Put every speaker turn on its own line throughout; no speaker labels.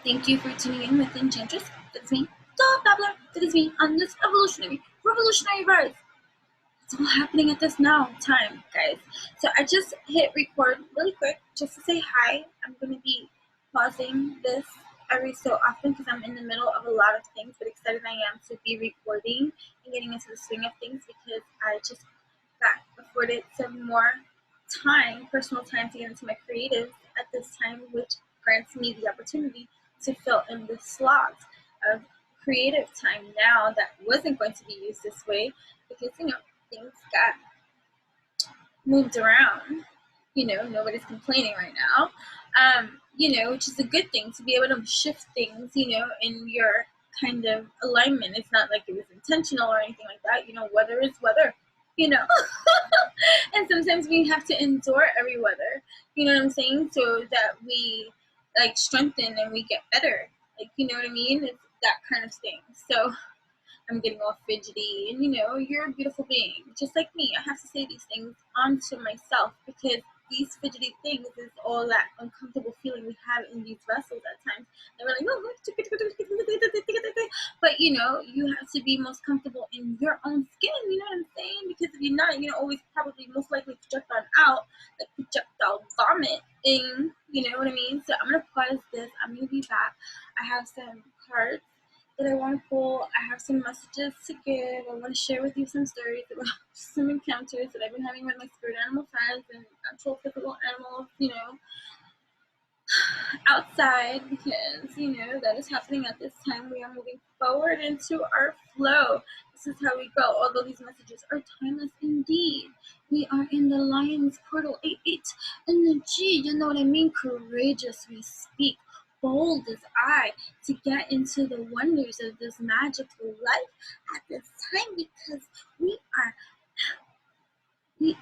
Thank you for tuning in with Enchantress. That is me, the Babbler. That is me on this revolutionary verse. It's all happening at this now time, guys. So I just hit record really quick just to say hi. I'm going to be pausing this every so often because I'm in the middle of a lot of things, but excited I am to be recording and getting into the swing of things because I just got afforded some more time, personal time to get into my creatives at this time, which grants me the opportunity to fill in the slot of creative time now that wasn't going to be used this way because, things got moved around. Nobody's complaining right now. Which is a good thing to be able to shift things, in your kind of alignment. It's not like it was intentional or anything like that. Weather is weather, and sometimes we have to endure every weather, you know what I'm saying? So that we strengthen and we get better. You know what I mean? It's that kind of thing. So I'm getting all fidgety, and you're a beautiful being, just like me. I have to say these things onto myself because these fidgety things is all that uncomfortable feeling we have in these vessels at times. And we're like, oh, but you have to be most comfortable in your own skin. You know what I'm saying? Because if you're not, always probably most likely project on out, like projectile vomit. You know what I mean? So I'm gonna pause this. I'm gonna be back. I have some cards that I want to pull. I have some messages to give. I want to share with you some stories about some encounters that I've been having with my spirit animal friends and actual physical animals, outside, because, that is happening at this time. We are moving forward into our flow. This is how we go. Although these messages are timeless indeed. We are in the Lion's Portal 8 energy. You know what I mean? Courageous we speak. Bold as I to get into the wonders of this magical life at this time because we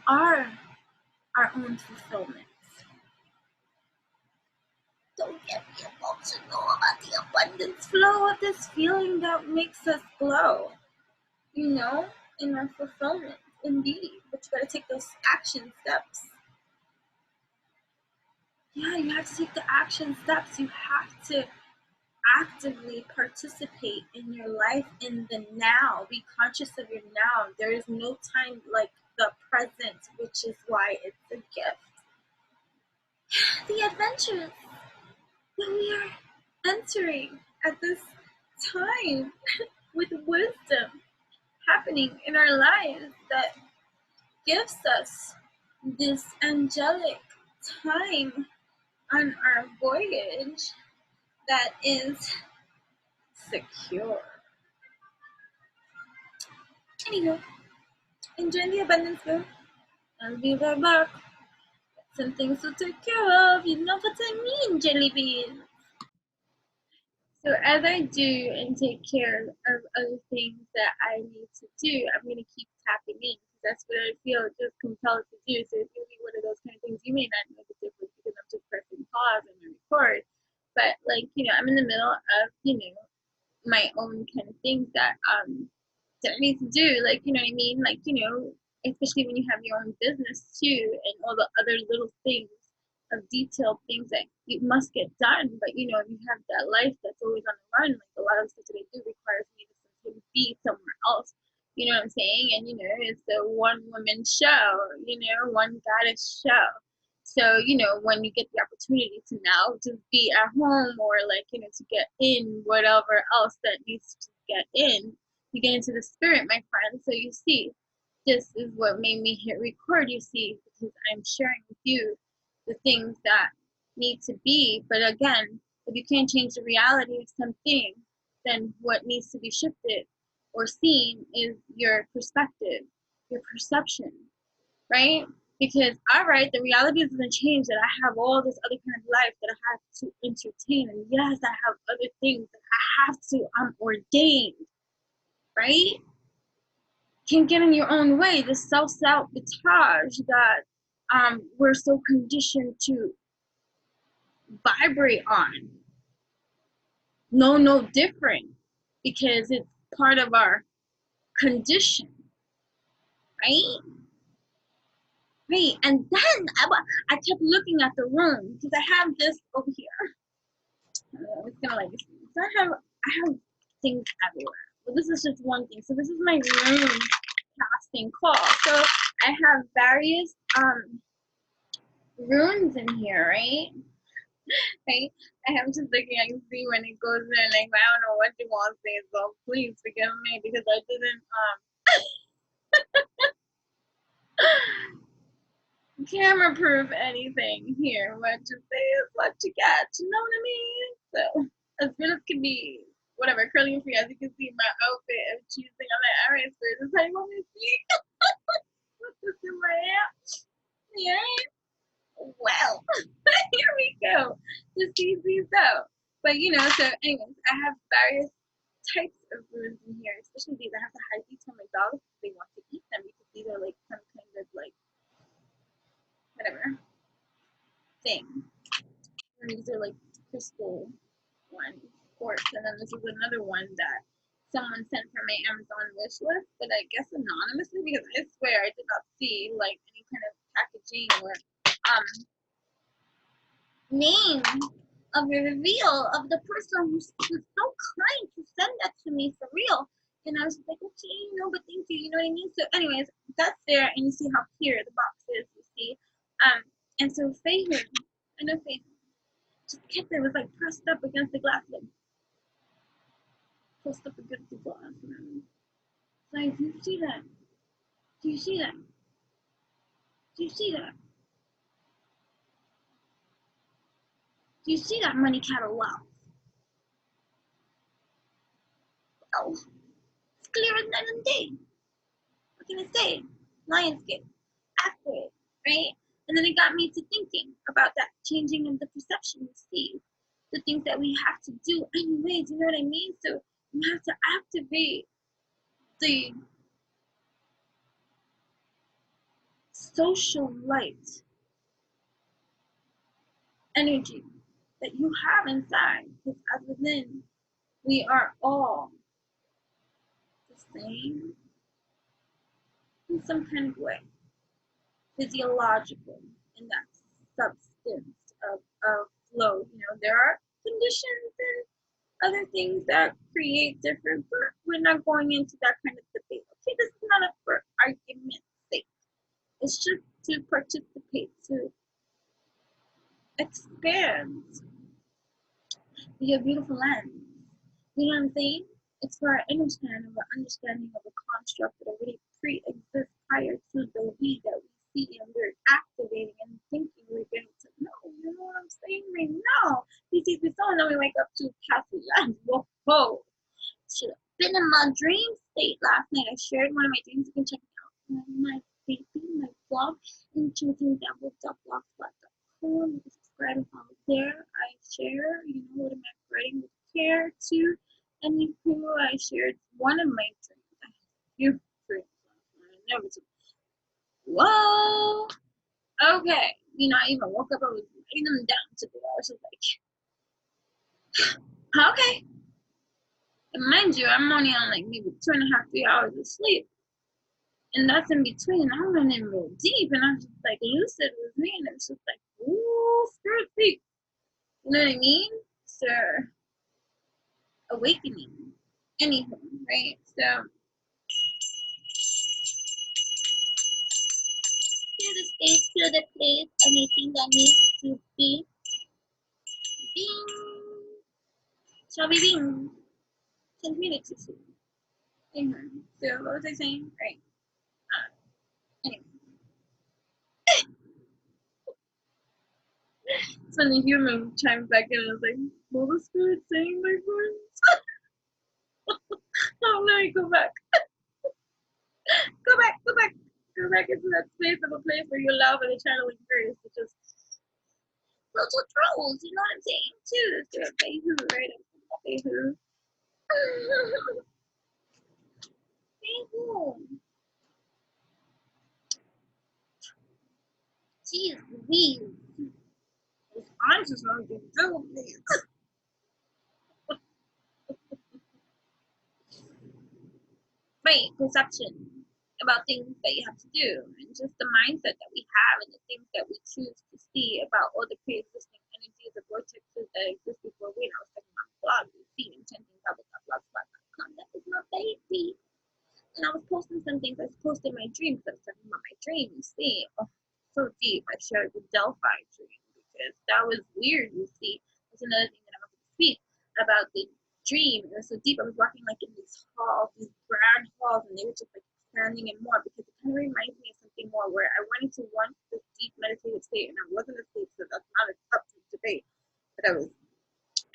are our own fulfillment. Don't get me emotional about the abundance flow of this feeling that makes us glow, in our fulfillment, indeed. But you gotta take those action steps. Yeah, you have to take the action steps. You have to actively participate in your life in the now. Be conscious of your now. There is no time like the present, which is why it's a gift. The adventures that we are entering at this time with wisdom happening in our lives that gives us this angelic time on our voyage that is secure. Anywho, enjoy the abundance, girl. I'll be right back. Some things to take care of. You know what I mean, jelly beans. So as I do and take care of other things that I need to do, I'm going to keep tapping in because that's what I feel just compelled to do. So if you're one of those kind of things, you may not know the difference because I'm just pressing pause and record. But I'm in the middle of, my own kind of things that I need to do. You know what I mean? Especially when you have your own business too and all the other little things of detailed things that you must get done. But you have that life that's always on the run. A lot of stuff that I do requires me to be somewhere else. You know what I'm saying? And it's a one woman show, one goddess show. So, when you get the opportunity to now just be at home or to get in whatever else that needs to get in, you get into the spirit, my friend. So you see, this is what made me hit record, you see, because I'm sharing with you the things that need to be. But again, if you can't change the reality of something, then what needs to be shifted or seen is your perspective, your perception, right? Because, all right, the reality doesn't change that I have all this other kind of life that I have to entertain. And yes, I have other things that I have to, I'm ordained, right? Can't get in your own way. The self-sabotage that we're so conditioned to vibrate on. No different because it's part of our condition, right? Right, and then I kept looking at the room because I have this over here. it's gonna like, so I have things everywhere. But this is just one thing. So this is my room casting call. So I have various runes in here, right? Right? I am just looking, I can see when it goes in, like I don't know what you want to say, so please forgive me because I didn't camera proof anything here. What you say is what you get, you know what I mean? So as good as can be, whatever, curly and free, as you can see my outfit of choosing. I'm like, alright, so this is how you want me to see. This is my hair. Yeah. Well, here we go. The CZ so. But you know, so anyways, I have various types of runes in here, especially these. I have to hide these from my dogs if they want to eat them because these are like some kind of like whatever thing. And these are like crystal ones, of course. And then this is another one that someone sent from my Amazon wish list, but I guess anonymously because I swear I did not see like any kind of packaging or name of a reveal of the person who's so kind to send that to me for real. And I was like, okay, no, but thank you, you know what I mean? So anyways, that's there, and you see how clear the box is, you see. And so Faye, I know Faye, just kept it was like pressed up against the glass, like pressed up against the glass. Man. Like, do you see that? Do you see that? Do you see that? Do you see that money cattle wow? Oh, it's clear as night and day. What can I say? Lionsgate. After it, right? And then it got me to thinking about that changing of the perception you see, the things that we have to do anyways, you know what I mean? So you have to activate the social light energy that you have inside, because as within, we are all the same in some kind of way, physiological in that substance of flow. You know, there are conditions and other things that create different, but we're not going into that kind of debate. Okay, this is not up for argument's sake. It's just to participate, to expand your beautiful lens. You know what I'm saying? It's for our understanding of a construct that already pre-exists prior to the we that we see and we're activating and thinking we're getting to know. You know what I'm saying? Right now, these we saw and then we wake up to Cassie Land. Whoa. Should have been in my dream state last night. I shared one of my dreams. You can check it out on my baby, my blog, enchantingdevil.blogspot.com. You can subscribe and follow there. I share, you know, what am I writing with care to. And who I shared one of my dreams. I have a few dreams last night. I never took. Whoa! Okay. You know, I even woke up, I was writing them down today. I was just like, okay. And mind you, I'm only on like maybe 2.5, 3 hours of sleep. And that's in between. I went in real deep and I was just like lucid with me and it was just like, ooh, spirit sleep. You know what I mean? Sir, awakening. Anywho, right? So to the space, to the place, anything that needs to be being shall be being. Community. Anyway, so what was I saying? Right. Anyway. So when the human chimes back in and was like, what was spirit saying, my friends? Oh, let me go back. Go back into that space of a place where you allow for the channeling spirits to just little trolls, you know what I'm saying? Too. They're a Behu, right? Behu. Behu. Jeez Louise. I'm just gonna do this. Right, perception about things that you have to do, and just the mindset that we have and the things that we choose to see about all the pre-existing energies of vortexes that exist before we. And I was talking about some things I was posting my dreams. I was talking about my dream, you see. Oh, so deep. I shared the Delphi dream because that was weird, you see. That's another thing that I wanted to speak about the dream. It was so deep. I was walking like in these halls, these grand halls, and they were just like expanding and more because it kind of reminds me of something more where I went into one this deep meditative state and I wasn't asleep, so that's not up to debate. But I was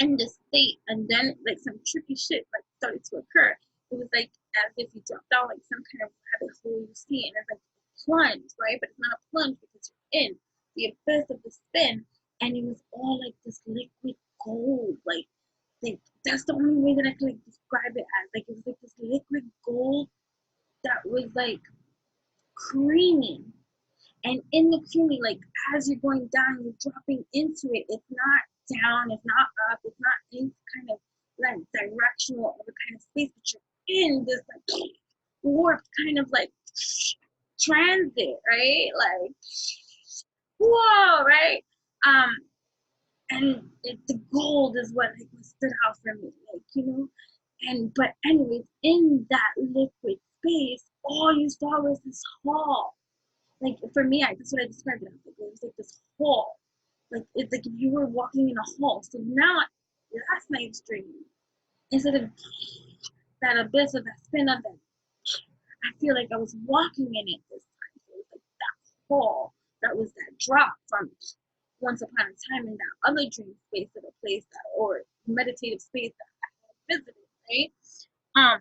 in this state, and then like some tricky shit like started to occur. It was like as if you dropped down like some kind of rabbit hole, you see, and it's like a plunge, right? But it's not a plunge because you're in the abyss of the spin, and it was all like this liquid gold, like that's the only way that I could like describe it as. Like it was like this liquid gold that was like creamy, and in the creamy, like as you're going down, you're dropping into it. It's not down, it's not up, it's not in kind of like directional other kind of space, but you're in this like warped kind of like transit, right? Like whoa, right? Um, and the gold is what like stood out for me, like and but anyways, in that liquid space, all you saw was this hall. Like for me, that's what I described it as. Like it was like this hall. Like it's like if you were walking in a hall. So now last night's dream, instead of that abyss of that spin of that, I feel like I was walking in it this time. So it was like that hall that was that drop from once upon a time in that other dream space of a place that or meditative space that I had visited, right? Um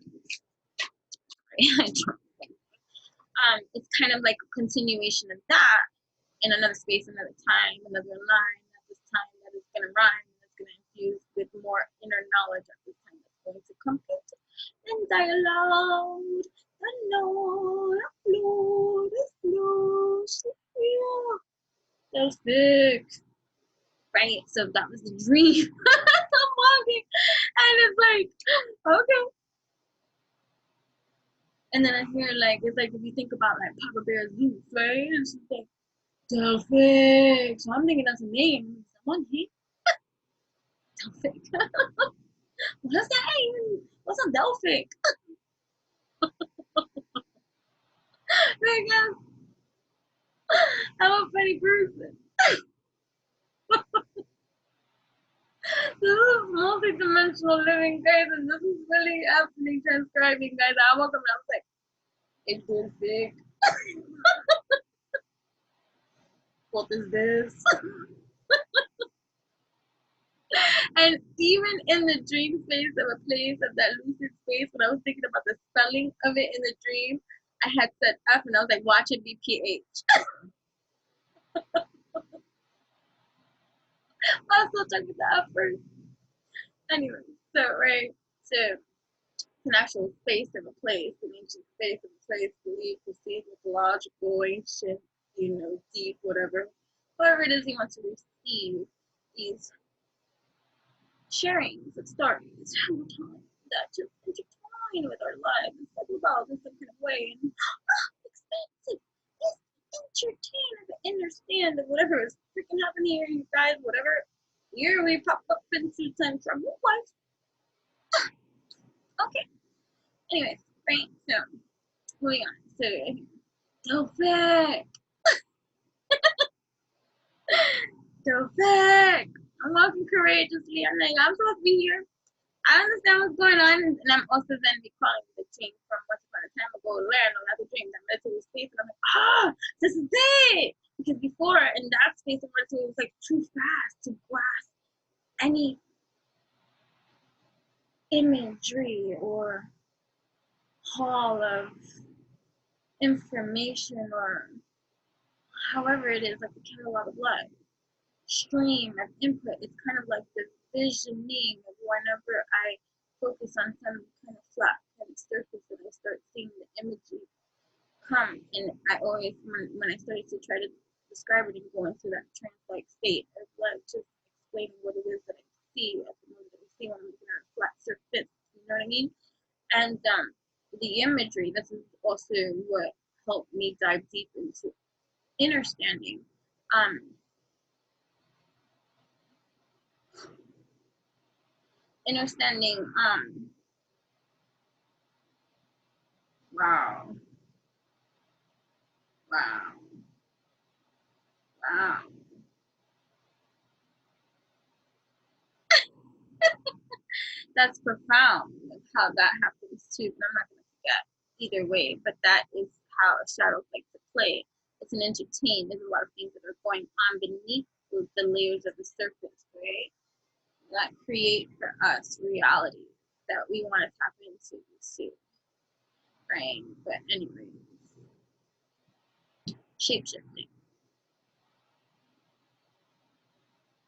it's kind of like a continuation of that in another space, another time, another line at this time that is going to rhyme and it's going to infuse with more inner knowledge at this time that's going to compete and dialogue. That's big. Right? So that was the dream. I'm walking and it's like, okay. And then I hear like, it's like if you think about like Papa Bear's Zeus, right? It's just like, Delphic. So I'm thinking that's a name. Someone he Delphic. What's that even? What's a Delphic? Because I'm a funny person. This is multi-dimensional living, guys, and this is really actually transcribing, guys. I woke up and I was like, it's Delphic. What is this? And even in the dream space of a place of that lucid space, when I was thinking about the spelling of it in the dream, I had set F and I was like, watch it be PH. I was still talking the F first. Anyway, so right, so an actual space of a place, an ancient space of a place, believed, perceived, mythological, ancient, deep, whatever. However it is you want to receive these sharings of stories over time that just intertwine with our lives and settle about in some kind of way and expensive. Just entertain and understand that whatever is freaking happening here, you guys, whatever year we pop up into time from your life. Okay. Anyways, right? So moving on. So Delphic. Delphic. I'm walking courageously. I'm like, I'm supposed to be here. I understand what's going on, and I'm also then recalling the dream from once upon a time ago, learn another dream that meditative space, and I'm like, this is it. Because before in that space of meditative, it was like too fast to grasp any imagery or hall of information or however it is, like the catalog of life. Stream of input. It's kind of like the visioning of whenever I focus on some kind of flat kind of surface and I start seeing the imagery come. And I always, when I started to try to describe it and go into that trance-like state of like just explaining what it is that I see at the moment that I see when I'm looking at a flat surface. You know what I mean? And the imagery, this is also what helped me dive deep into understanding. Understanding wow, Wow. Wow. That's profound, like how that happens too. But I'm not going to forget either way. But that is how a shadow likes to play. It's an entertain. There's a lot of things that are going on beneath the layers of the surface, right? That create for us reality that we want to tap into too, right? But anyway, shapeshifting.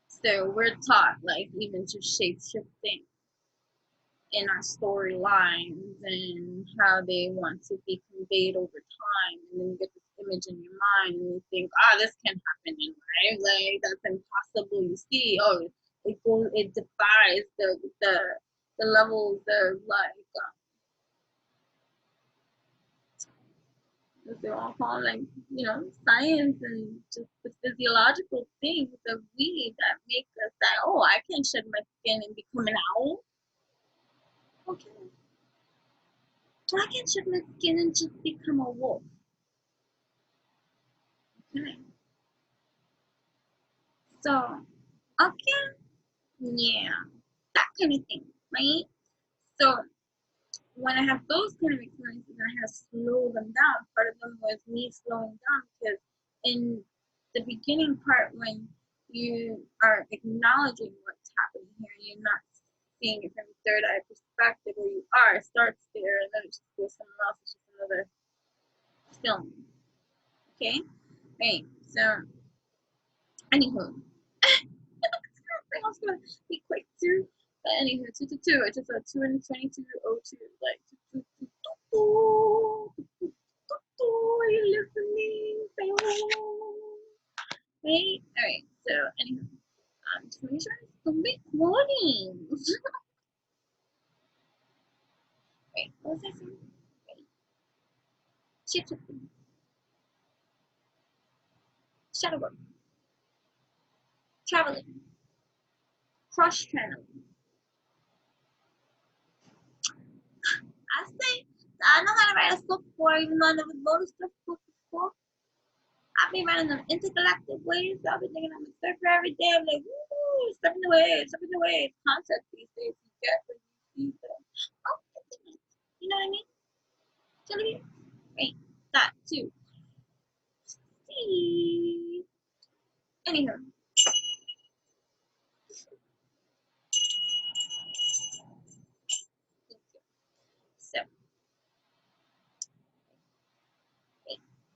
So we're taught like even to shapeshifting in our storylines and how they want to be conveyed over time. And then you get this image in your mind and you think, this can happen in life. Like that's impossible. You see, it defies the levels of like they're all called like, science and just the physiological things of we that make us that, I can shed my skin and become an owl. Okay. I can shed my skin and just become a wolf. Okay. So, okay, yeah, that kind of thing, right? So, when I have those kind of experiences, I have to slow them down. Part of them was me slowing down because in the beginning part, when you are acknowledging what's happening here, you're not seeing it from a third eye perspective, where you are, it starts there, and then it just goes somewhere else. It's just another film. Okay, right. So, anywho, I was gonna be quick too. But anywho, two. It's just a 22202. Like, are you listening? Say oh. Right? Alright, so anywho, just make sure it's the recording. Right, what was I saying? Right. Shift, shadow work, traveling, cross channeling. I say, I know how to write a book for, even though I never wrote a stuff book before. I've been running them intergalactic waves. I've been thinking I'm a surfer every day. I'm like, woo, stepping the waves. Concept these days you get when you see them. Oh, you know what I mean? Chili, right? That too. See. Anywho,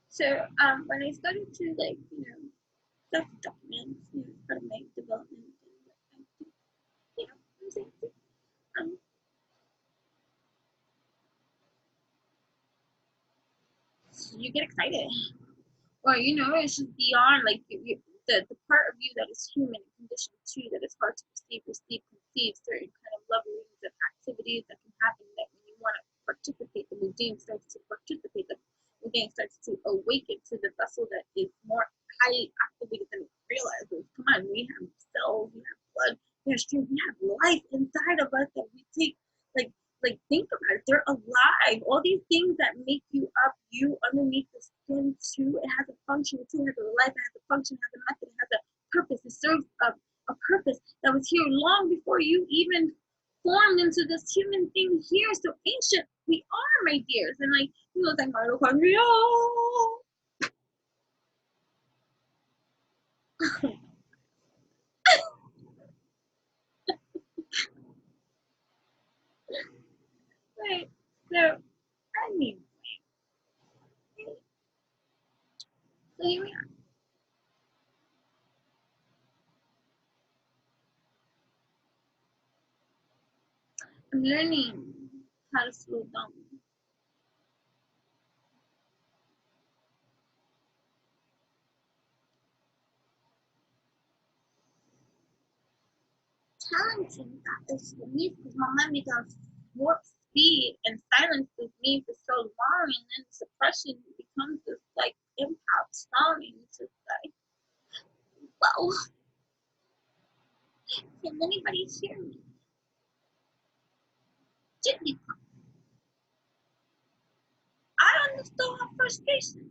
so when I started to like self document, part of my development, and I'm saying, um, you get excited. Or it's just beyond like the part of you that is human and conditioned too, that is hard to conceive certain kind of levelings of activities that can happen, that when you want to participate, the Museum starts to participate, the Museum starts to awaken to the vessel that is more highly activated than it realizes. Come on, we have cells, we have blood, we have strength, we have life inside of us that we take like think about it. They're alive. All these things that make you up, you underneath the skin too. It has a function too. It has a life. It has a function. It has a method. It has a purpose. It serves a purpose that was here long before you even formed into this human thing here. So ancient we are, my dears. And like it's like mitochondria. Right. So I mean, so here we are. I'm learning how to slow down. Challenging that is for me because my mind becomes warp speed and silences me for so long, and then suppression becomes this like impact song, and it's just like, well, can anybody hear me? Gently, I understand her frustration.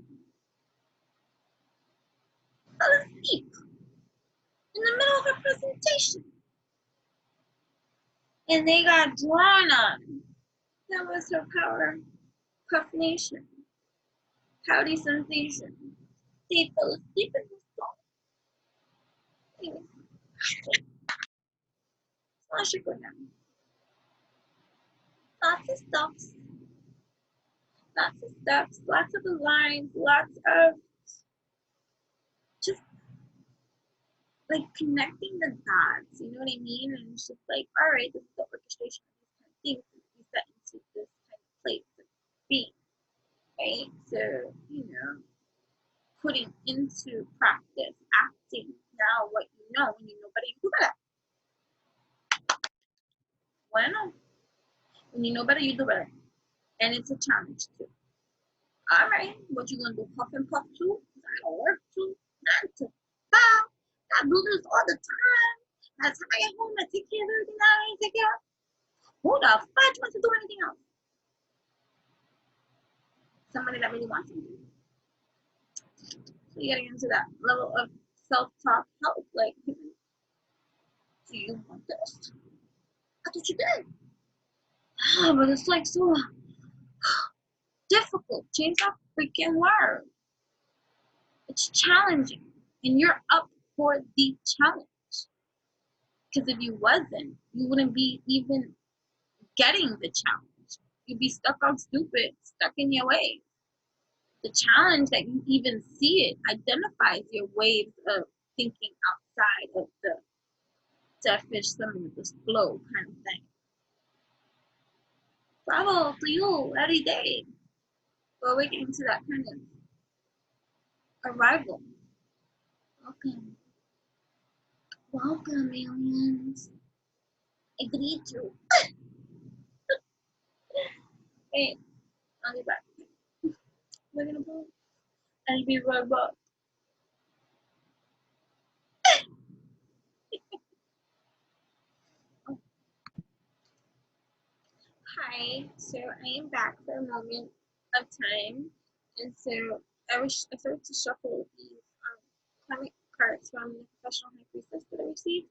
fell asleep in the middle of a presentation. And they got drawn on. That was her power. Puff Nation. Pouty sensation. They fell asleep in the song. Anyway, so I should go now. Lots of stuffs. Lots of steps, lots of lines, lots of just like connecting the dots, you know what I mean? And it's just like, all right, this is the orchestration of these kind of things to be set into this kind of place to be, right? So, you know, putting into practice, acting now what you know when you know better, you do better. Bueno, when you know better, you do better. And it's a challenge too. All right, what you gonna do? Puff and puff too? I don't work too. 9 to 5. I do this all the time. I tie at home. I take care of everything that I ain't take care of. Who the fudge wants to do anything else? Somebody that really wants to do. So you gotta get into that level of self-talk help. Like, do you want this? I thought you did. But it's like so difficult. Change that freaking word. It's challenging. And you're up for the challenge. Because if you wasn't, you wouldn't be even getting the challenge. You'd be stuck on stupid, stuck in your ways. The challenge that you even see it identifies your waves of thinking outside of the selfish, some of this flow kind of thing. Bravo to you every day for awakening to that kind of arrival. Welcome. Welcome, aliens. I greet you. Wait, I'll be back. We're gonna move. I'll be right back. Hi, so I am back for a moment of time, and so I started to shuffle these karmic cards from the Professional High Priestess that I received.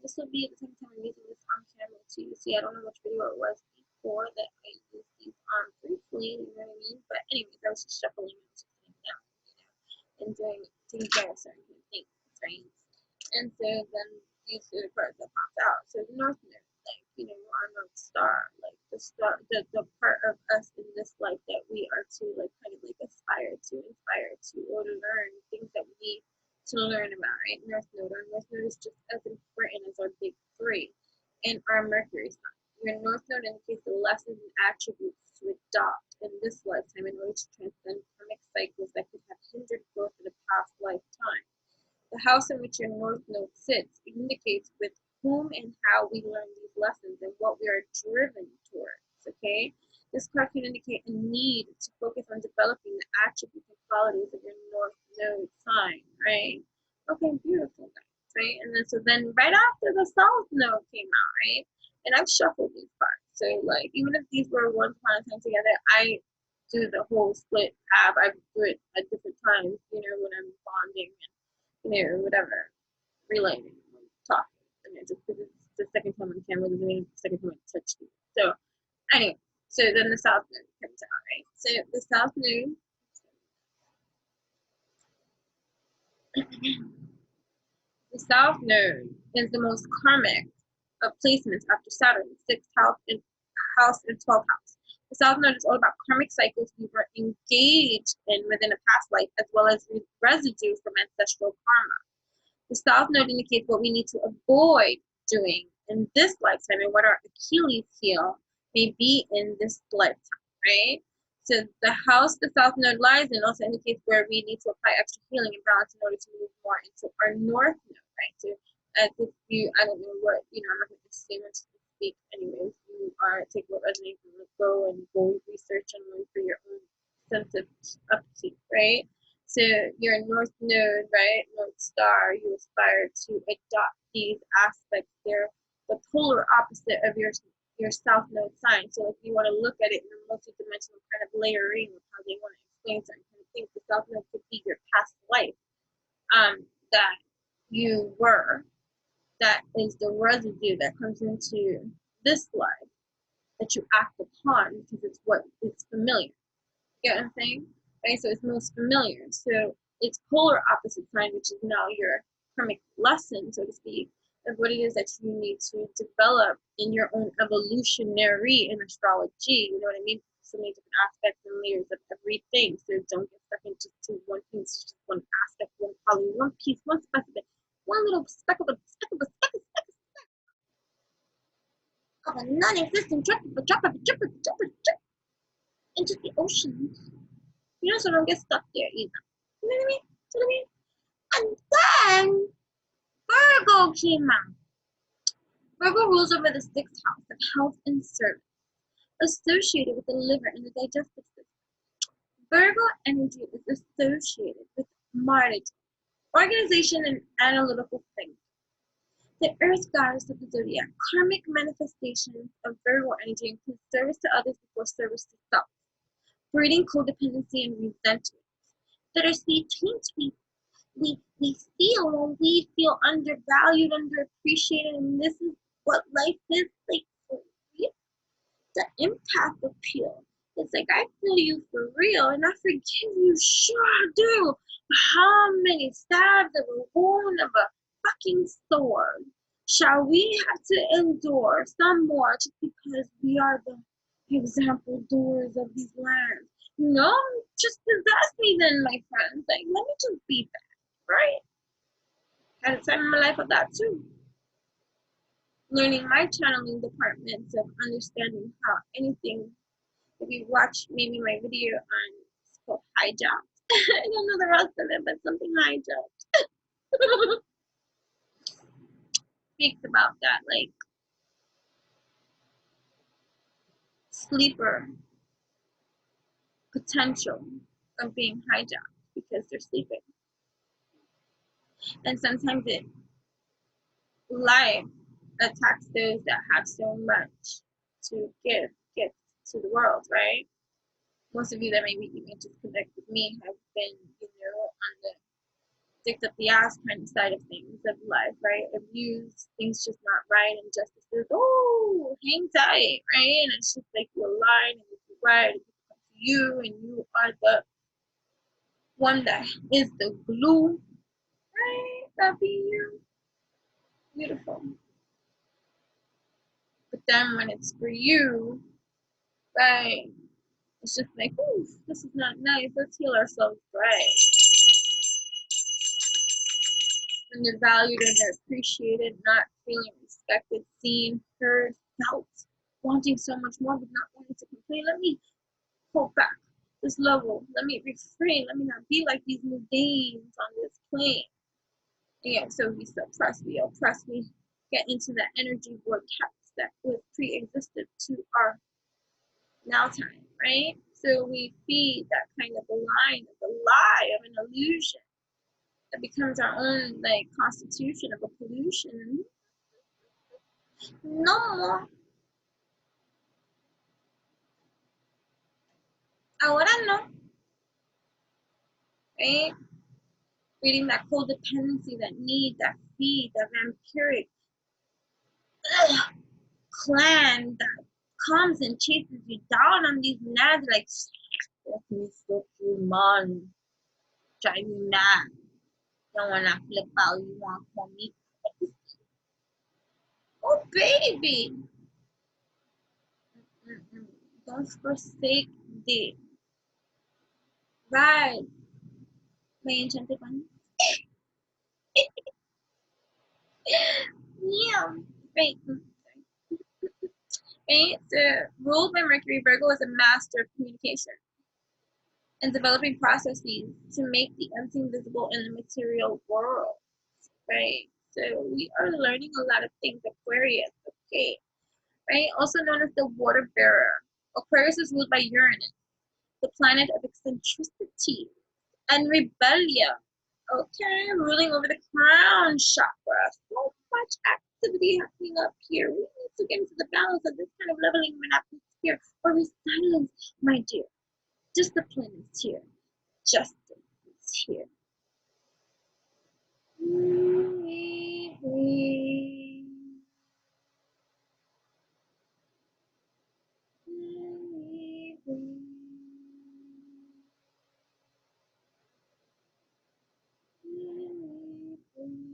This will be the second time I'm using this on camera too. See, I don't know which video it was before that I used these briefly, you know what I mean? But anyways, I was just shuffling and just sitting down, you know, and taking care of certain things, right? And so then these are the cards that popped out. So the North Node, like, you know, our North Star, like the star, the part of us in this life that we are to like kind of like aspire to, inspire to, or to learn things that we need to learn about, right? North Node. Our North Node is just as important as our big three. And our Mercury sign. Your North Node indicates the lessons and attributes to adopt in this lifetime in order to transcend karmic cycles that could have hindered growth in a past lifetime. The house in which your North Node sits indicates with whom and how we learn these lessons and what we are driven towards, okay? This card can indicate a need to focus on developing the attributes and qualities of your North Node sign, right? Okay, beautiful, guys, right? And then so then right after the South Node came out, right? And I've shuffled these cards. So like even if these were one upon a time together, I do the whole split tab. I do it at different times, you know, when I'm bonding and you know, whatever, relating, talking. I mean, just because it's the second time on camera doesn't mean it's the second time I touched it. So, anyway, so then the South Node comes out, right? So the South Node, the South Node is the most karmic of placements after Saturn, 6th house and 12th house. The South Node is all about karmic cycles we were engaged in within a past life, as well as residue from ancestral karma. The South Node indicates what we need to avoid doing in this lifetime and what our Achilles heel may be in this lifetime, right? So the house the South Node lies in also indicates where we need to apply extra healing and balance in order to move more into our North Node, right? So as if you, I don't know what, you know, I'm not going to say much to speak anyways. You are, take what resonates and let go and go research and learn for your own sense of upkeep, right? So your North Node, right, North Star, you aspire to adopt these aspects. They're the polar opposite of your South Node sign. So if you want to look at it in a multi-dimensional kind of layering of how they want to explain certain kind of things, the South Node could be your past life that you were, that is the residue that comes into this life that you act upon because it's what it's familiar. You get what I'm saying? Right? So it's most familiar. So it's polar opposite sign, which is now your karmic lesson, so to speak, of what it is that you need to develop in your own evolutionary in astrology. You know what I mean? So many different aspects and layers of everything. So don't get stuck into just one piece, just one aspect, one color, one piece, one specific, one little speck of a non-existent drop into the ocean. You know, so don't get stuck there either. You know what I mean? You know what I mean? And then Virgo came out. Virgo rules over the sixth house of health and service, associated with the liver and the digestive system. Virgo energy is associated with martyrdom, organization, and analytical thinking. The earth goddess of the zodiac, karmic manifestations of Virgo energy include service to others before service to self, breeding codependency and resentment. Bittersweet things we feel when we feel undervalued, underappreciated, and this is what life is like for real. The empath appeal. It's like I feel you for real and I forgive you, sure do. How many stabs of a wound of a fucking sword shall we have to endure? Some more just because we are the example doers of these lands. You know, just possess me then, my friends. Like, let me just be that, right? Had a time in my life of that too. Learning my channeling departments of understanding how anything, if you watch maybe my video on, it's called hijacked. I don't know the rest of it, but something hijacked speaks about that, like sleeper potential of being hijacked because they're sleeping. And sometimes life attacks those that have so much to give to the world, right? Most of you that maybe even just connect with me have been, on the dick up the ass kind of side of things of life, right? Abused, things just not right, injustices, oh, hang tight, right? And it's just like you align and it's right, and it's up to you, and you are the one that is the glue, right? That be you. Beautiful. But then when it's for you, right? It's just like, ooh, this is not nice. Let's heal ourselves, right? When they're valued and they're appreciated, not feeling respected, seen, heard, felt, wanting so much more, but not wanting to complain. Let me pull back this level. Let me refrain. Let me not be like these mundane on this plane. And yeah, so we suppress, we oppress, we get into that energy vortex that was pre-existed to our now time, right? So we feed that kind of a line of a lie of an illusion that becomes our own like constitution of a pollution. No, I wouldn't know, right? Reading that codependency, that need, that feed, that vampiric clan that comes and chases you down on these nads like, let me fuck you, man. Drive me mad. Don't wanna flip out, you want for me. Oh, baby. Don't forsake the right. May enchanted one. Yeah. Right. Right. So, ruled by Mercury, Virgo is a master of communication and developing processes to make the unseen visible in the material world. Right. So, we are learning a lot of things. Aquarius. Okay. Right. Also known as the water bearer. Aquarius is ruled by Uranus, the planet of eccentricity and rebellion. Okay, ruling over the crown chakra. So much activity happening up here. We need to get into the balance of this kind of leveling of an atmosphere or resilience, my dear. Discipline is here. Justice is here. We breathe. We breathe. We breathe.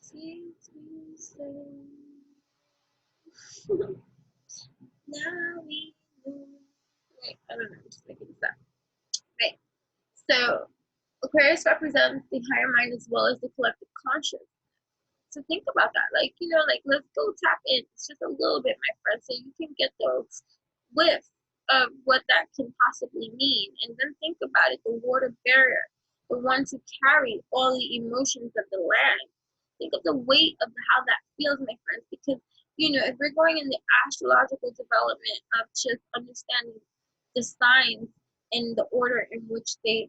Since we say, now we know. Wait, I don't know, I'm just making this up. Right. So Aquarius represents the higher mind as well as the collective conscious. So think about that. Like, like let's go tap in. It's just a little bit, my friend, so you can get those whiff of what that can possibly mean. And then think about it, the water barrier, the one to carry all the emotions of the land. Think of the weight of how that feels, my friends, because if we're going in the astrological development of just understanding the signs and the order in which they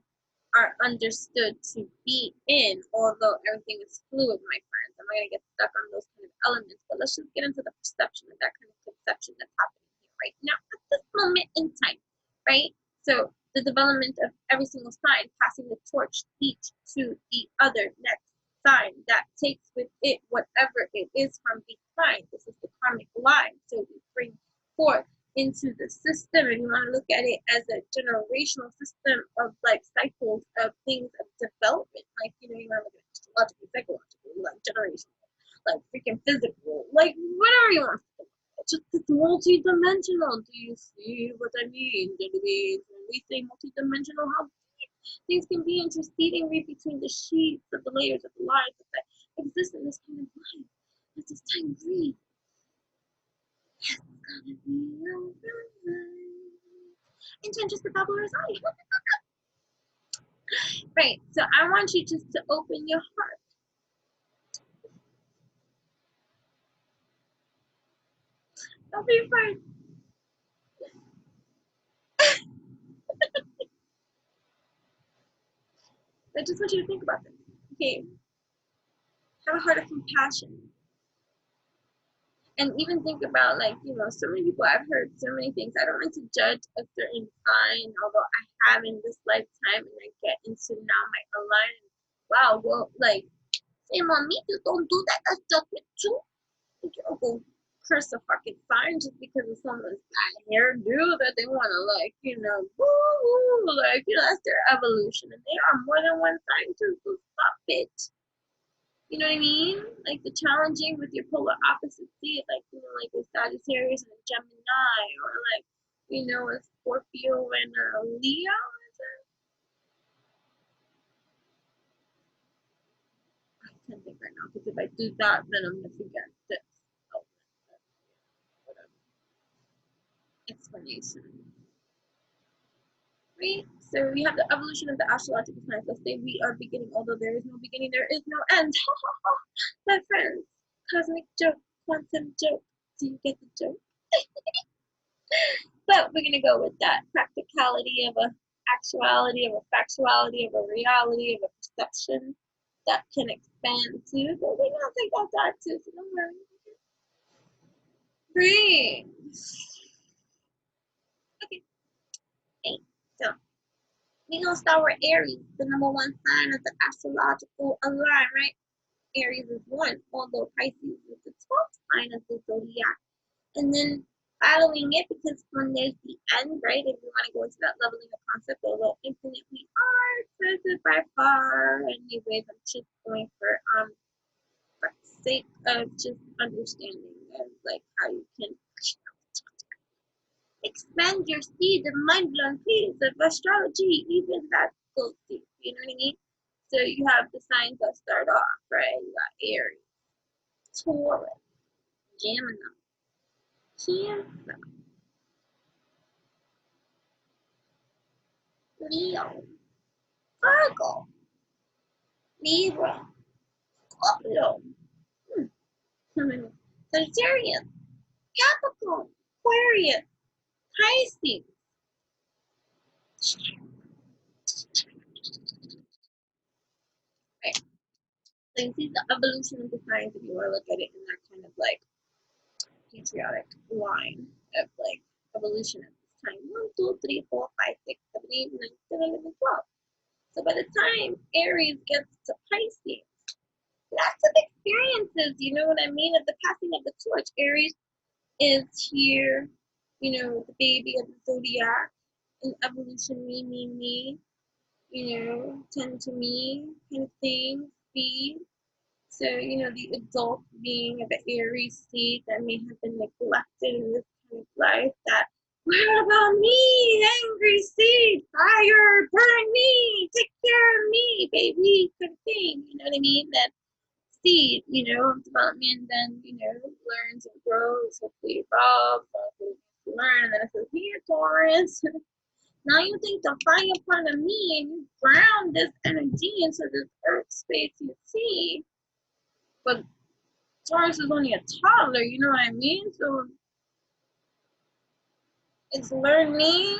are understood to be in, although everything is fluid, my friends. I'm not going to get stuck on those kind of elements, but let's just get into the perception of that kind of conception that's happening here right now at this moment in time, right? So the development of every single sign, passing the torch each to the other next sign that takes with it whatever it is from the sign. This is the karmic line. So we bring forth into the system, and you want to look at it as a generational system of like cycles of things of development. Like, you want to look at it astrologically, psychologically, like generational, like freaking physical, like whatever you want. It's just it's multi-dimensional. Do you see what I mean? When we say multi-dimensional, how things can be interceding right between the sheets of the layers of the lives that exist in this kind of life. Let this time breathe. It's gonna be alright. And just the bubblers eye. Right. So I want you just to open your heart. Don't be afraid. I just want you to think about this. Okay. Have a heart of compassion. And even think about, like, so many people, I've heard so many things. I don't like to judge a certain sign, although I have in this lifetime, and I get into now my alignment. Wow, well, like, shame on me, you don't do that. That's judgment too. You don't go curse a fucking sign just because of someone's hairdo that they want to, like, woo, like, that's their evolution. And they are more than one sign too, so stop it. You know what I mean? Like the challenging with your polar opposites, see it like, like a Sagittarius and a Gemini, or like, a Scorpio and a Leo. I can't think right now because if I do that, then I'm gonna forget this. Oh, whatever. Explanation. Right? So we have the evolution of the astrological signs. Let's say we are beginning, although there is no beginning, there is no end. My friends, cosmic joke, quantum joke. Do you get the joke? But we're gonna go with that practicality of a actuality, of a factuality, of a reality, of a perception that can expand too. But we're gonna take that dark too, so don't worry. Breathe. Okay. Hey, so we're gonna start with Aries, the number one sign of the astrological align, right? Aries is one, although Pisces is the 12th sign of the zodiac. And then following it, because when there's the end, right, if you want to go into that leveling of concept, although infinitely are expensive by far. Anyways, I'm just going for the sake of just understanding of like how you can expand your seed and mind blown piece of astrology, even that goes deep, you know what I mean? So you have the signs that start off, right? You got Aries, Taurus, Gemini, Cancer, Leo, Virgo, Libra, Scorpio, Sagittarius, Capricorn, Aquarius, Pisces. Right. So you see the evolution of the signs if you want to look at it in that kind of like patriotic line of like evolution at this time. 1, 2, 3, 4, 5, 6, 7, 8, 9, 10, 11, 12. So by the time Aries gets to Pisces, lots of experiences, you know what I mean? At the passing of the torch, Aries is here, you know, the baby of the zodiac, in evolution, me, you know, tend to me kind of thing, speed. So, you know, the adult being of the Aries seed that may have been neglected in this kind of life, that, what about me, angry seed, fire, burn me, take care of me, baby, kind of thing, you know what I mean? That seed, you know, of development, then, you know, learns and grows, hopefully evolves, hopefully learn, and then it says, here, Taurus, now you take the fire part of me and you ground this energy into this earth space you see, but Taurus is only a toddler, you know what I mean? So it's learning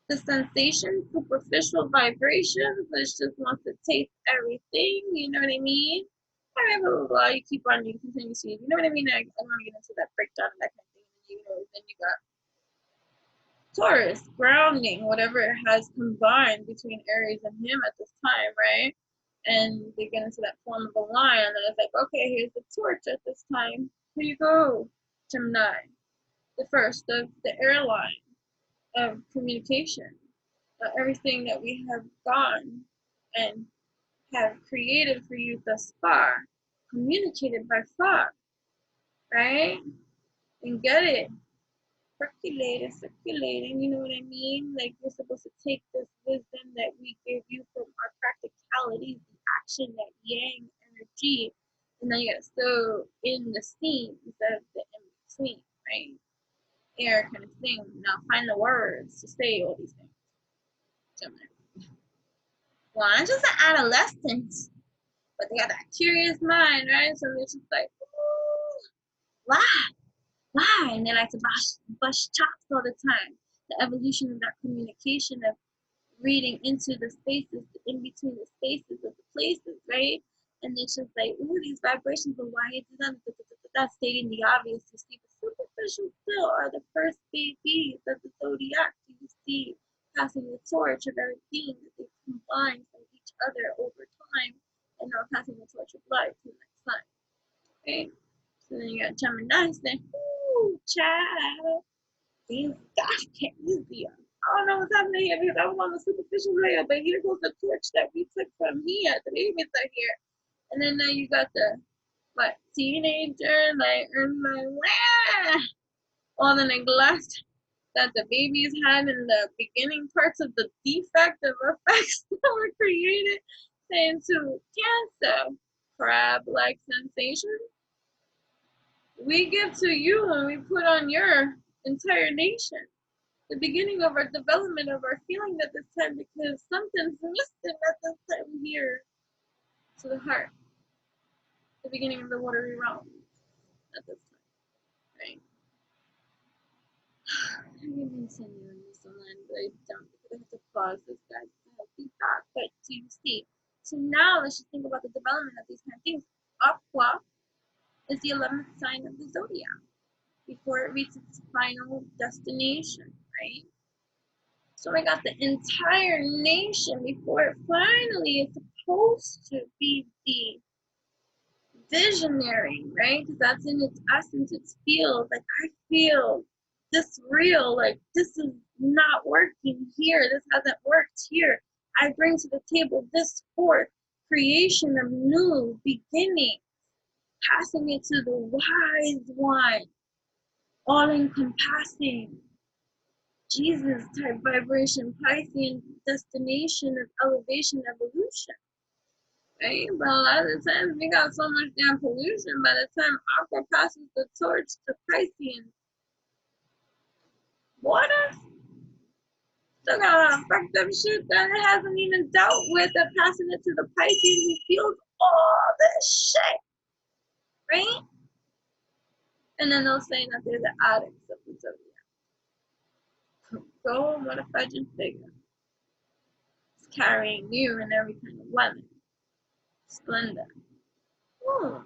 the sensation, superficial vibrations. It just wants to taste everything, you know what I mean? All right, blah, blah, blah. You keep on, you continue to see, you know what I mean? I don't want to get into that breakdown and that kind of thing. You know, then you got Taurus, grounding, whatever it has combined between Aries and him at this time, right? And they get into that form of a lion, and it's like, okay, here's the torch at this time. Here you go, Gemini, the first of the airline of communication. Everything that we have gone and have created for you thus far, communicated by far, right? And get it percolating, circulating, you know what I mean? Like you're supposed to take this wisdom that we give you from our practicalities, the action, that yang energy, and then you gotta sew in the seams of the in between, right? Air kind of thing. Now find the words to say all these things. Well, I'm just an adolescent, but they got that curious mind, right? So they're just like, ooh, why? Why? And they like to bust chops all the time. The evolution of that communication, of reading into the spaces, in between the spaces of the places, right? And it's just like, ooh, these vibrations, but why is it that? Stating the obvious. You see, the superficial still are the first babies of the zodiac. You see, passing the torch of everything that they combine from each other over time, and now passing the torch of life to the next sign, right? So then you got Gemini saying, ooh, child, these gosh can't easy. I don't know what's happening here because I was on the superficial layer, but here goes the torch that we took from here. The babies are here. And then now you got the what teenager, like all the neglect that the babies had in the beginning parts of the defective effects that were created, saying to Cancer, crab-like sensation. We give to you when we put on your entire nation. The beginning of our development of our feeling at this time, because something's missing at this time here. To the heart. The beginning of the watery realm at this time, right? I can continue in this one, but I don't because I have to pause this, guys. I have feedback, but so you see. So now let's just think about the development of these kind of things. Aqua is the 11th sign of the zodiac before it reaches its final destination, right? So I got the entire nation before it finally is supposed to be the visionary, right? Because that's in its essence, its field. Like I feel this real, like this is not working here. This hasn't worked here. I bring to the table this forth creation of new beginning, passing it to the wise one, all encompassing. Jesus type vibration, Piscean destination of elevation, evolution. Right? But a lot of the times we got so much damn pollution by the time Aqua passes the torch to Piscean water, still got a lot of fucked up shit that it hasn't even dealt with, and passing it to the Pisces who feels all this shit. Right? And then they'll say that they're the addicts of the zodiac. Go, what a fudging figure. It's carrying you in every kind of weather. Splendor. Ooh.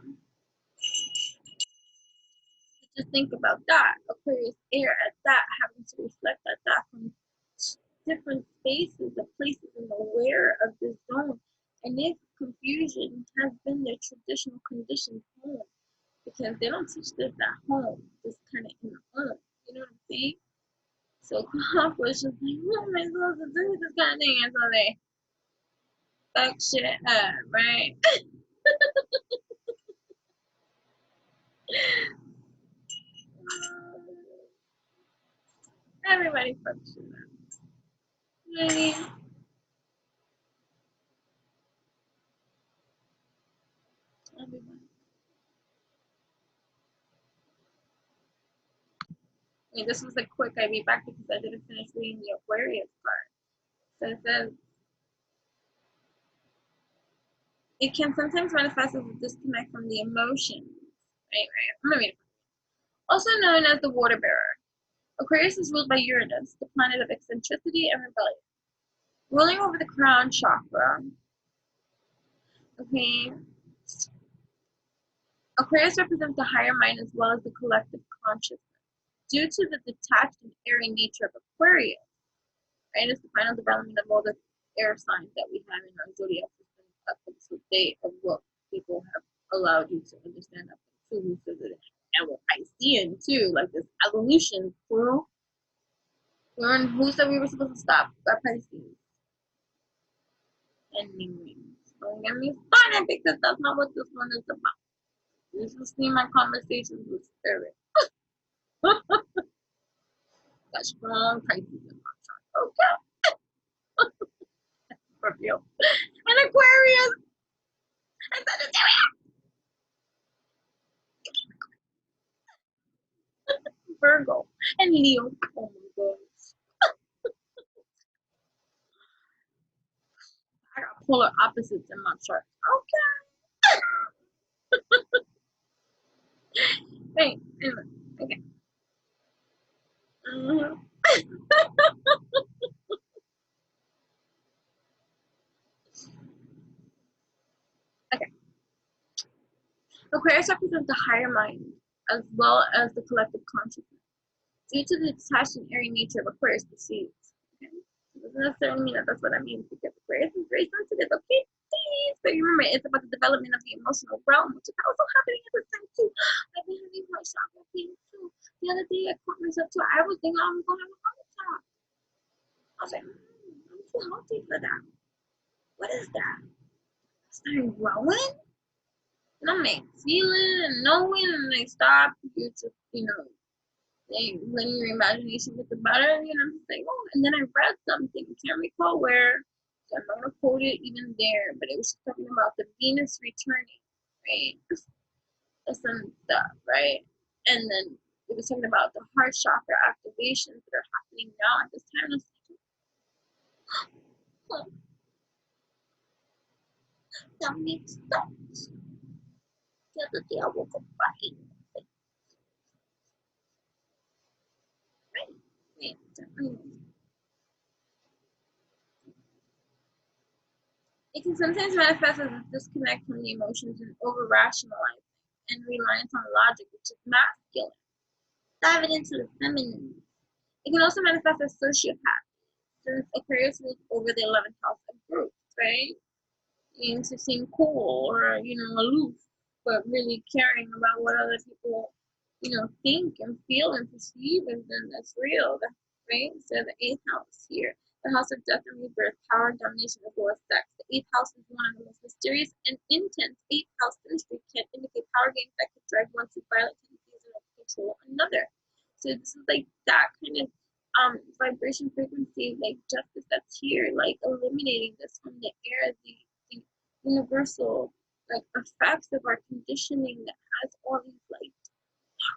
Just think about that. Aquarius air at that, having to reflect at that from different spaces and places and aware of this zone. And if confusion has been their traditional conditioned home, because they don't teach this at home, this kind of in the home. You know what I'm saying? So Cough was just like, what am I supposed to do with this kind of thing? And so they fuck shit up, right? Everybody fucks shit up. You know what I mean? Everybody. Okay, this was a quick IV back because I didn't finish reading the Aquarius part. So it says, it can sometimes manifest as a disconnect from the emotions. Right. I'm gonna read it. Also known as the water bearer. Aquarius is ruled by Uranus, the planet of eccentricity and rebellion. Ruling over the crown chakra. Okay. Aquarius represents the higher mind as well as the collective consciousness. Due to the detached and airy nature of Aquarius, right, it's the final development of all the air signs that we have in our zodiac system up until date of what people have allowed you to understand up until and what Piscean too, like this evolution through. Who said we were supposed to stop at Pisces? Anyways, don't get me started because that's not what this one is about. This is see my conversations with spirit. Got strong Pisces in my chart. Okay, Scorpio and Aquarius and Sagittarius, Virgo and Leo. Oh my god, I got polar opposites in my chart. Okay, wait, anyway, okay. Mm-hmm. Okay. Aquarius represents the higher mind as well as the collective consciousness. Due to the detached and airy nature of Aquarius perceived. Okay? It doesn't necessarily mean that that's what I mean because Aquarius is very sensitive, okay? Please. But remember, it's about the development of the emotional realm, which is also happening at the time too. I've been having my chakra thing too. The other day I caught myself too. I was thinking I was gonna have a heart attack. I was like, I'm too healthy for that. What is that? I started growing? And I'm like feeling and knowing and I stop you just, like letting your imagination get the better, I'm just like, oh, and then I read something, I can't recall where, so I'm not gonna quote it even there, but it was talking about the Venus returning, right? Some stuff, right? And then it was talking about the heart chakra activations that are happening now at this time. It's like, oh, that makes sense. The other day I woke up right, right, right. It can sometimes manifest as a disconnect from the emotions and over-rationalizing and reliance on logic, which is masculine. Dive it into the feminine. It can also manifest as sociopath, since Aquarius rules over the 11th house of groups, right? And to seem cool or, aloof, but really caring about what other people, think and feel and perceive, and then that's real, right? So the 8th house here, the house of death and rebirth, power, domination, as well as sex. The 8th house is one of the most mysterious and intense 8th house ministry can indicate power games that could drive one to violent tendencies and control another. So this is like that kind of vibration frequency, like justice that's here, like eliminating this from the air, the universal like effects of our conditioning that has all these like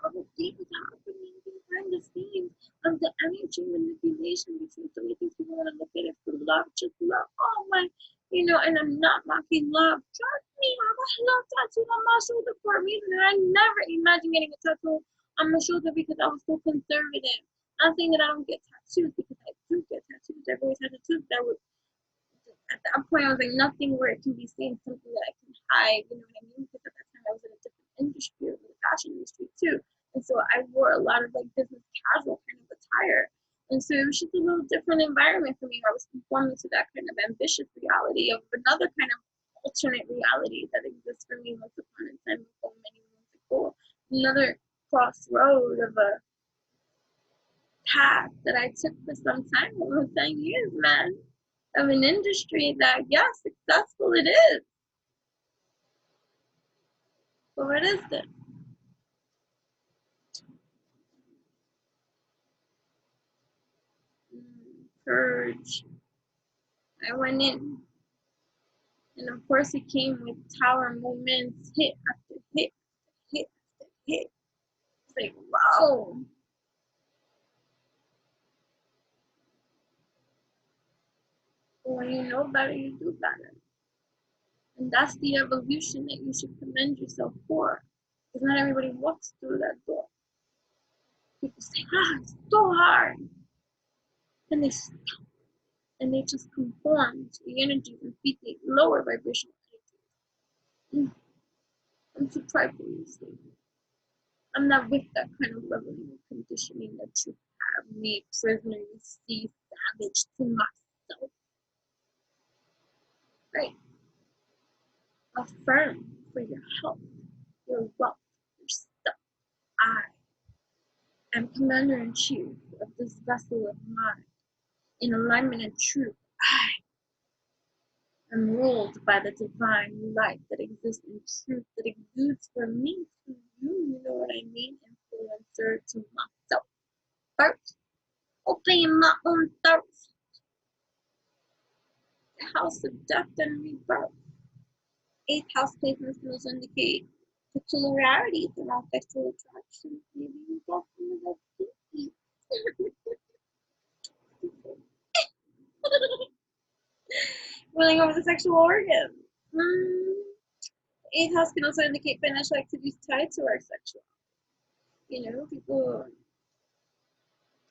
horrible things happening behind the scenes of the energy manipulation between so many things people want to look at it for love, just love. Oh my, and I'm not mocking love. Trust me, I have a love tattoo on my shoulder for a reason, and I never imagined getting a tattoo on my shoulder because I was so conservative. Not saying that I don't get tattoos because I do get tattoos. I've always had tattoos that would at that point I was like nothing where it can be seen, something that I can hide, you know what I mean? Because at that time I was in a different industry, in the fashion industry too. And so I wore a lot of like business casual kind of attire. And so it was just a little different environment for me. I was conforming to that kind of ambitious reality of another kind of alternate reality that exists for me once upon a time ago, many months ago. Another crossroad of a path that I took for some time, over 10 years, man, of an industry that, yeah, successful it is. But what is this? Purge. I went in, and of course it came with tower moments, hit after hit, hit after hit. It's like, wow. But when you know better, you do better. And that's the evolution that you should commend yourself for. Because not everybody walks through that door. People say, it's so hard. And they stop. And they just conform to the energies and feed the lower vibrational energies. I'm too prideful to say. I'm not with that kind of leveling and conditioning that you have made prisoner, you see, savage to myself. Right? Affirm for your health, your wealth, your stuff. I am commander in chief of this vessel of mine. In alignment and truth, I am ruled by the divine light that exists in truth, that exudes from me to you know what I mean? Influencer to myself. First, obeying my own thirst. The house of death and rebirth. Eighth house placements can also indicate peculiarities around sexual attraction. Maybe you got some of that kinky. Ruling over the sexual organ. Eighth house can also indicate financial activities tied to our sexual. You know, people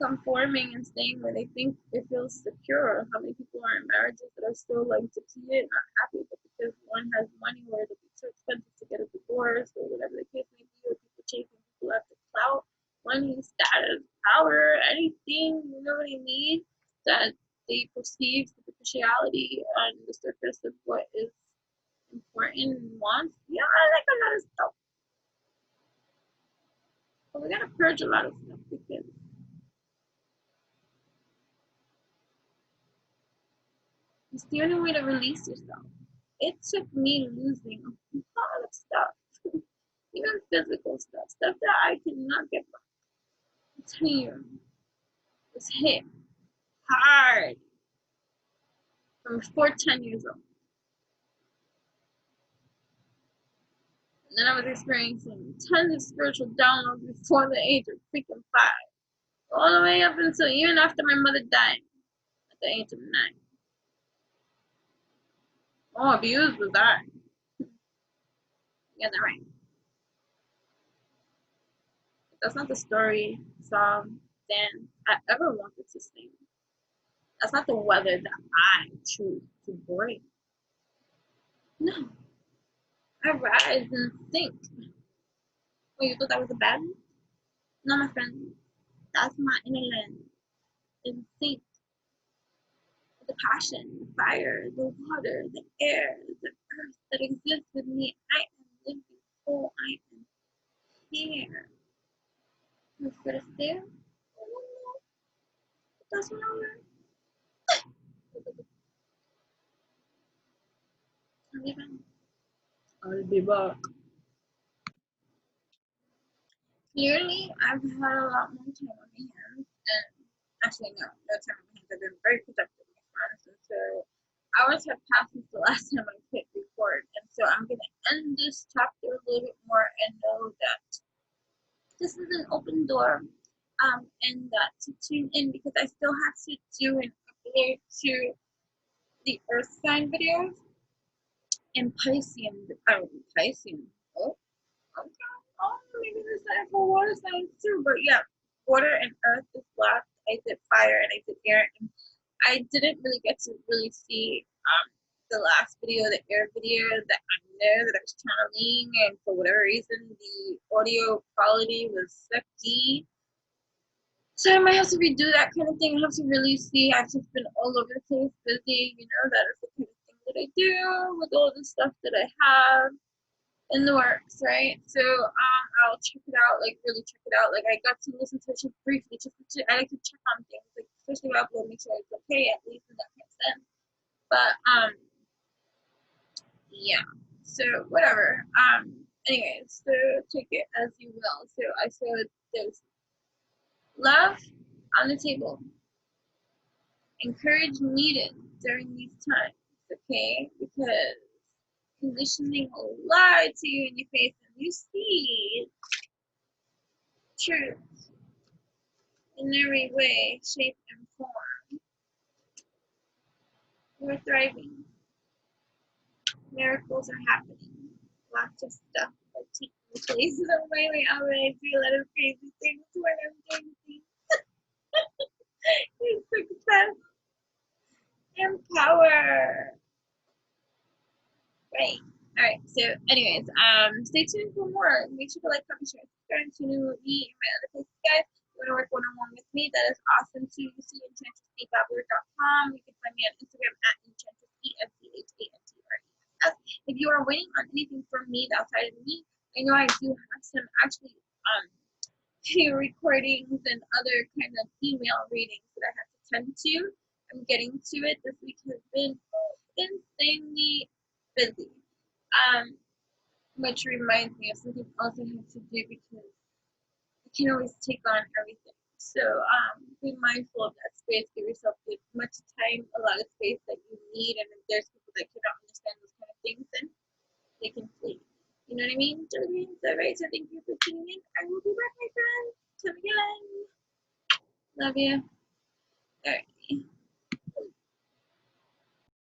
conforming and staying where they think it feels secure. How many people are in marriages that are still like depleted, not happy, but because one has money or it'll be too expensive to get a divorce or whatever the case may be, or people chasing people after clout, money, status, power, anything, you know what I mean? That they perceive superficiality on the surface of what is important and wants. Yeah, I like a lot of stuff. But we gotta purge a lot of stuff because it's the only way to release yourself. It took me losing a lot of stuff, even physical stuff, stuff that I cannot get back. I'm telling you, it was hit hard from before 10 years old. And then I was experiencing tons of spiritual downloads before the age of freaking 5. All the way up until even after my mother died at the age of 9. Oh, abused was I. You got that right. That's not the story, song, dance I ever wanted to sing. That's not the weather that I choose to bring. No. I rise and think. Oh, you thought that was a bad one? No, my friend. That's my inner lens. And think the passion, the fire, the water, the air, the earth that exists with me. I am living whole. I am here. You for the stare? Oh, no. That's what I learned. I'll be back. Clearly, I've had a lot more time on my hands, and actually, no time on my hands. I've been very productive with friends, and so hours have passed since the last time I hit record, and so I'm gonna end this chapter a little bit more and know that this is an open door, and that to tune in because I still have to do an upload to the Earth sign videos and Piscean. Piscean. Oh, okay. Oh, maybe there's time for water signs too. But yeah, water and earth is left. I did fire and I did air. And I didn't really get to really see the last video, the air video that I'm there that I was channeling, and for whatever reason the audio quality was sucky. So I might have to redo that kind of thing. I have to really see. I've just been all over the place, busy. You know, that is the kind of thing that I do with all the stuff that I have in the works, right? So I'll check it out, like really check it out. Like I got to listen to it just briefly, just to, I like to check on things, like especially when I upload, make sure it's okay at least in that kind of sense. But yeah. So whatever. Anyways, so take it as you will. So I said there's love on the table. Encourage needed during these times, okay? Because conditioning will lie to you in your face and you see truth in every way, shape, and form. We're thriving. Miracles are happening. Lots of stuff like taking places on my way out when I do a lot of crazy things when I'm doing things. It's success and power. Right. Alright, so anyways, stay tuned for more. Make sure to like, comment, share, subscribe, and tune in with me and my other places, guys. If you want to work one-on-one with me, that is awesome too. You see enchantressbebabbler.com. You can find me on Instagram at enchantress, If you are waiting on anything from me outside of me, I know I do have some actually recordings and other kind of email readings that I have to tend to. I'm getting to it. This week has been insanely busy. Which reminds me of something else I have to do because you can always take on everything. So be mindful of that space. Give yourself as much time, a lot of space that you need. And if there's people that cannot understand those kind of things, then they can flee. You know what I mean? So, right, so thank you for tuning in. I will be back, my friends. Come again. Love you. All right.